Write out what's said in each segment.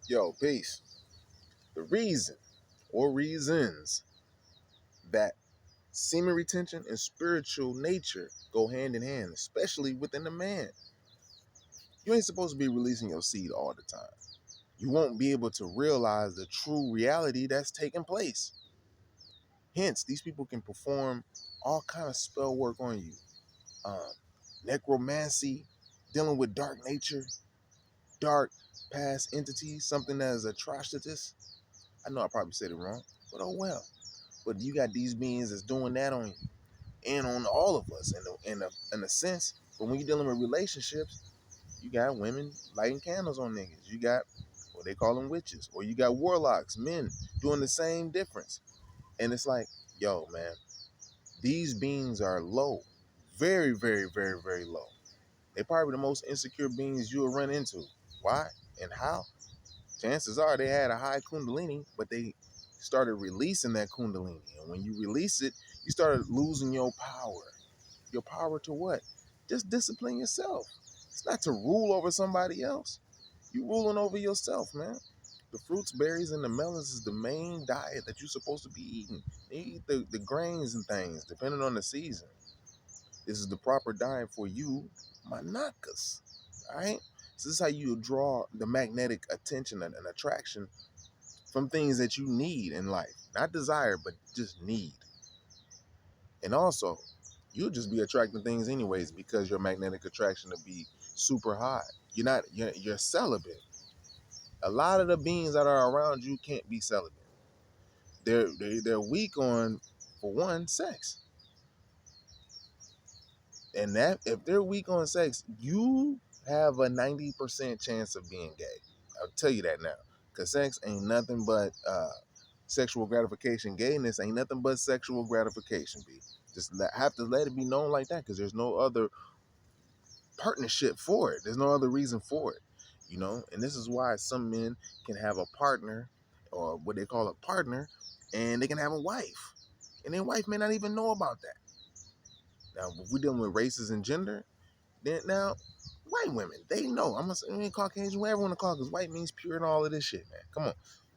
Yo, peace. The reason or reasons that semen retention and spiritual nature go hand in hand, especially within a man. You ain't supposed to be releasing your seed all the time. You won't be able to realize the true reality that's taking place. Hence, these people can perform all kind of spell work on you. Necromancy, dealing with dark nature, dark past entities, something that is atrocious. I know I probably said it wrong, but oh well. But you got these beings that's doing that on you and on all of us in a sense. But when you're dealing with relationships, you got women lighting candles on niggas. You got what they call them witches, or you got warlocks, men doing the same difference. And it's like, yo, man, these beings are low, very, very, very, very low. They're probably the most insecure beings you'll run into. Why and how? Chances are they had a high kundalini, but they started releasing that kundalini. And when you release it, you started losing your power. Your power to what? Just discipline yourself. It's not to rule over somebody else. You ruling over yourself, man. The fruits, berries, and the melons is the main diet that you're supposed to be eating. You eat the grains and things, depending on the season. This is the proper diet for you, manakas. All right? So this is how you draw the magnetic attention and attraction from things that you need in life. Not desire, but just need. And also, you'll just be attracting things anyways because your magnetic attraction will be super high. You're celibate. A lot of the beings that are around you can't be celibate. They're weak on, for one, sex. And that if they're weak on sex, you have a 90% chance of being gay. I'll tell you that now. Because sex ain't nothing but sexual gratification. Gayness ain't nothing but sexual gratification, B. Just have to let it be known like that, because there's no other partnership for it. There's no other reason for it, you know. And this is why some men can have a partner, or what they call a partner, and they can have a wife, and their wife may not even know about that. Now, if we're dealing with races and gender, then now white women, they know. I'm gonna Caucasian, whatever you want to call it, because white means pure and all of this shit, man. Come on.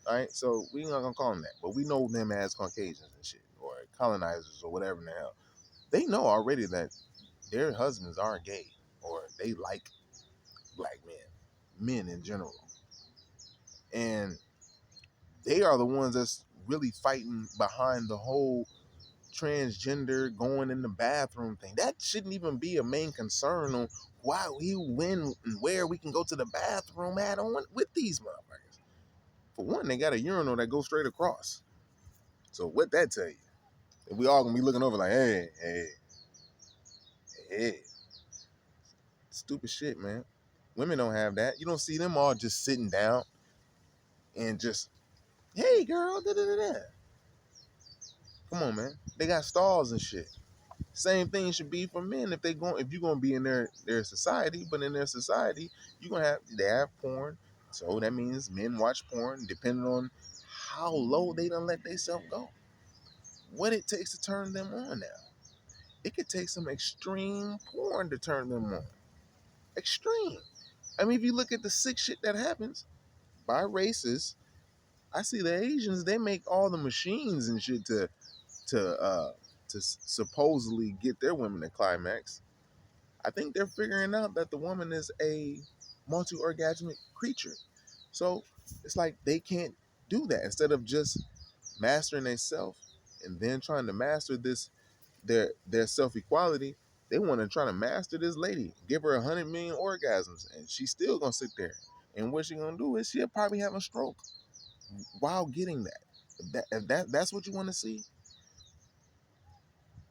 All right, so we not gonna call them that, but we know them as Caucasians and shit, or colonizers, or whatever in the hell. They know already that their husbands are gay, or they like black men in general. And they are the ones that's really fighting behind the whole transgender going in the bathroom thing. That shouldn't even be a main concern on why when and where we can go to the bathroom at on with these motherfuckers. For one, they got a urinal that goes straight across. So what that tell you? And we all gonna be looking over like, hey. Stupid shit, man. Women don't have that. You don't see them all just sitting down and just, hey girl, da da da da. Come on, man. They got stalls and shit. Same thing should be for men if you're gonna be in their society, but in their society, they have porn. So that means men watch porn depending on how low they done let themselves go. What it takes to turn them on now. It could take some extreme porn to turn them on. Extreme. I mean, if you look at the sick shit that happens by races, I see the Asians, they make all the machines and shit to supposedly get their women to climax. I think they're figuring out that the woman is a multi-orgasmic creature. So it's like they can't do that. Instead of just mastering themselves and then trying to master their self-equality, they want to try to master this lady, give her 100 million orgasms, and she's still gonna sit there. And what she's gonna do is she'll probably have a stroke while getting that. That's what you want to see.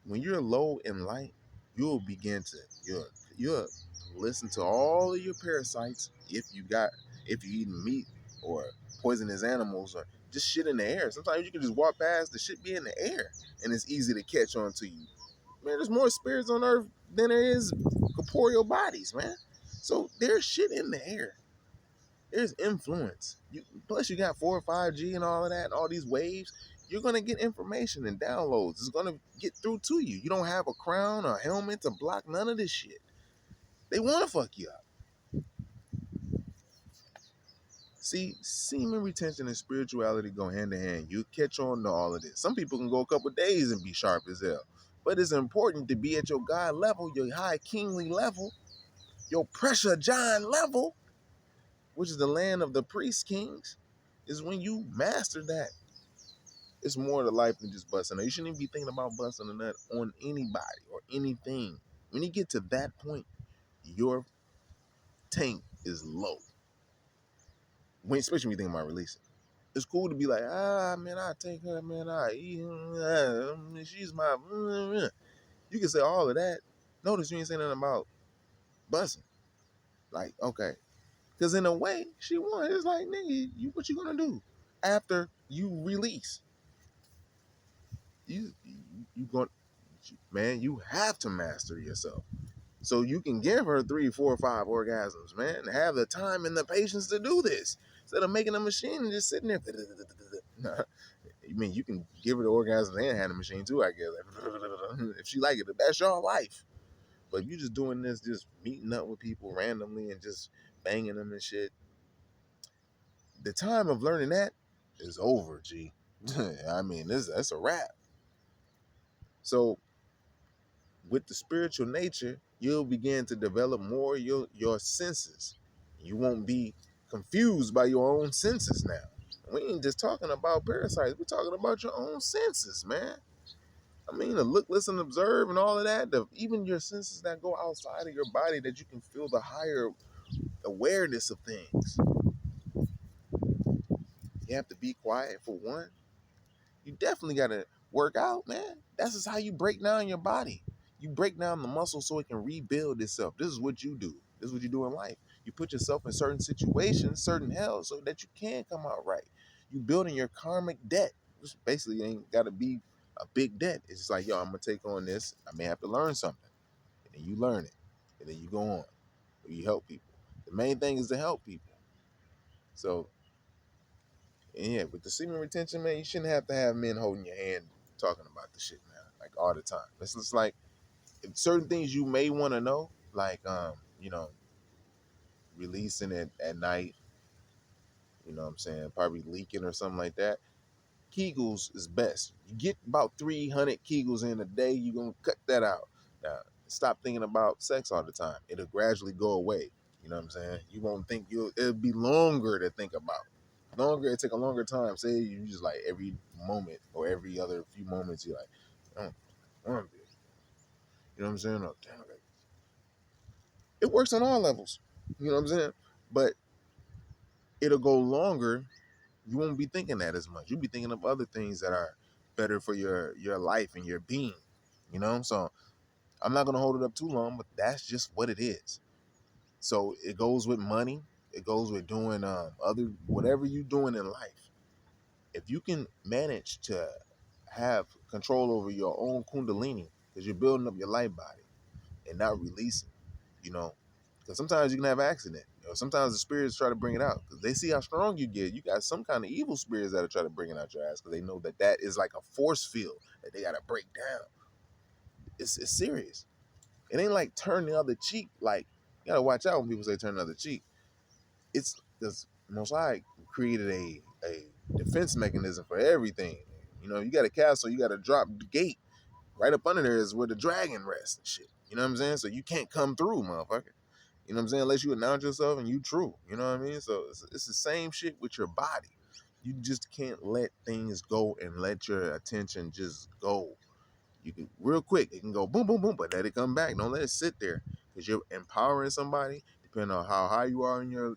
When you're low in light, you'll begin to you'll listen to all of your parasites if you eat meat or poisonous animals or just shit in the air. Sometimes you can just walk past, the shit be in the air and it's easy to catch on to you. Man, there's more spirits on earth than there is corporeal bodies, man. So there's shit in the air. There's influence. Plus you got 4 or 5G and all of that, and all these waves. You're gonna get information and downloads. It's gonna get through to you. You don't have a crown or helmet to block none of this shit. They wanna fuck you up. See, semen retention and spirituality go hand in hand. You catch on to all of this. Some people can go a couple of days and be sharp as hell. But it's important to be at your God level, your high kingly level, your pressure John level, which is the land of the priest kings, is when you master that. It's more to life than just busting a nut. You shouldn't even be thinking about busting a nut on anybody or anything. When you get to that point, your tank is low. Especially when you think about releasing. It's cool to be like, man, I take her, man, I eat her, she's my. You can say all of that. Notice you ain't saying nothing about busting. Like, okay. Because in a way, she won. It's like, nigga, what you gonna do after you release? You going, man, you have to master yourself. So you can give her 3, 4, 5 orgasms, man. Have the time and the patience to do this. Instead of making a machine and just sitting there. I mean, you can give her the orgasms and have a machine too, I guess. If she like it, that's your life. But if you just doing this, just meeting up with people randomly and just banging them and shit, the time of learning that is over, G. I mean, that's a wrap. So with the spiritual nature, you'll begin to develop more your senses. You won't be confused by your own senses now. We ain't just talking about parasites. We're talking about your own senses, man. I mean, to look, listen, observe, and all of that. Even your senses that go outside of your body, that you can feel the higher awareness of things. You have to be quiet for one. You definitely got to work out, man. That's just how you break down your body. You break down the muscle so it can rebuild itself. This is what you do. This is what you do in life. You put yourself in certain situations, certain hell, so that you can come out right. You building your karmic debt, which basically ain't got to be a big debt. It's just like, yo, I'm going to take on this. I may have to learn something. And then you learn it. And then you go on. Or you help people. The main thing is to help people. So, and yeah, with the semen retention, man, you shouldn't have to have men holding your hand talking about the shit, man, like all the time. It's just like certain things you may want to know, like releasing it at night, you know what I'm saying, probably leaking or something like that. Kegels is best. You get about 300 Kegels in a day, you're gonna cut that out. Now, stop thinking about sex all the time. It'll gradually go away. You know what I'm saying? You won't think it'll be longer to think about. It take a longer time. Say you just like every moment or every other few moments, you're like, I want to be. You know what I'm saying? Oh, damn, okay. It works on all levels. You know what I'm saying? But it'll go longer. You won't be thinking that as much. You'll be thinking of other things that are better for your life and your being. You know? So I'm not gonna hold it up too long, but that's just what it is. So it goes with money. It goes with doing other whatever you're doing in life. If you can manage to have control over your own kundalini, because you're building up your light body and not releasing, you know, because sometimes you can have an accident. You know, sometimes the spirits try to bring it out because they see how strong you get. You got some kind of evil spirits that'll try to bring it out your ass because they know that that is like a force field that they got to break down. It's serious. It ain't like turn the other cheek. Like, you gotta watch out when people say turn the other cheek. It's because Most High created a defense mechanism for everything. You know, you got a castle, you got to drop the gate. Right up under there is where the dragon rests and shit. You know what I'm saying? So you can't come through, motherfucker. You know what I'm saying? Unless you announce yourself and you true. You know what I mean? So it's the same shit with your body. You just can't let things go and let your attention just go. You can real quick, it can go boom, boom, boom, but let it come back. Don't let it sit there because you're empowering somebody. Depending on how high you are in your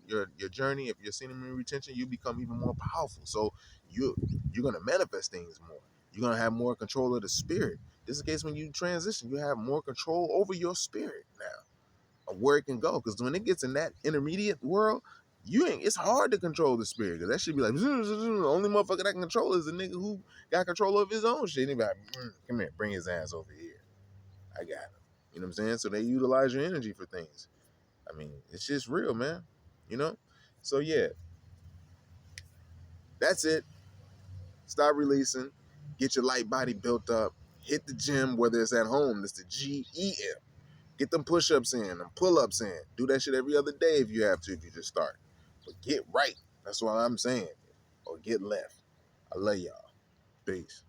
journey, if you're semen retention, you become even more powerful. So you're gonna manifest things more. You're gonna have more control of the spirit. This is the case when you transition. You have more control over your spirit now of where it can go. Because when it gets in that intermediate world, it's hard to control the spirit. Because that should be like, the only motherfucker that can control is the nigga who got control of his own shit. And he be like, come here, bring his ass over here. I got him. You know what I'm saying? So they utilize your energy for things. I mean, it's just real, man. You know? So yeah, that's it. Stop releasing. Get your light body built up. Hit the gym, whether it's at home. That's the GEM. Get them push-ups in, them pull-ups in. Do that shit every other day if you have to, if you just start. But get right. That's what I'm saying. Or get left. I love y'all. Peace.